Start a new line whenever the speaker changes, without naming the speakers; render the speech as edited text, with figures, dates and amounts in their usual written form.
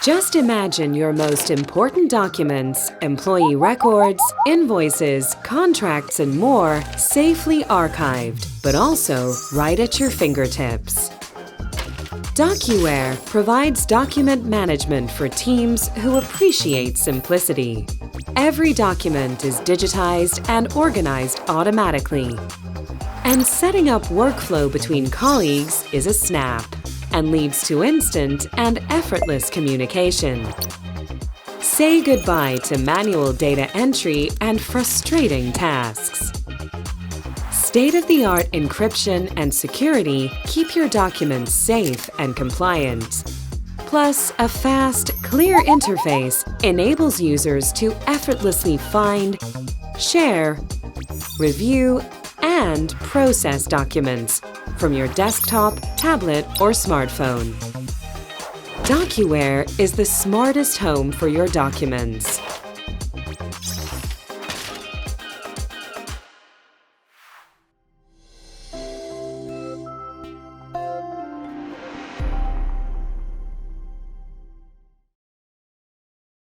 Just imagine your most important documents, employee records, invoices, contracts, and more safely archived, but also right at your fingertips. DocuWare provides document management for teams who appreciate simplicity. Every document is digitized and organized automatically. And setting up workflow between colleagues is a snap and leads to instant and effortless communication. Say goodbye to manual data entry and frustrating tasks. State-of-the-art encryption and security keep your documents safe and compliant. Plus, a fast, clear interface enables users to effortlessly find, share, review, and process documents from your desktop, tablet, or smartphone. DocuWare is the smartest home for your documents.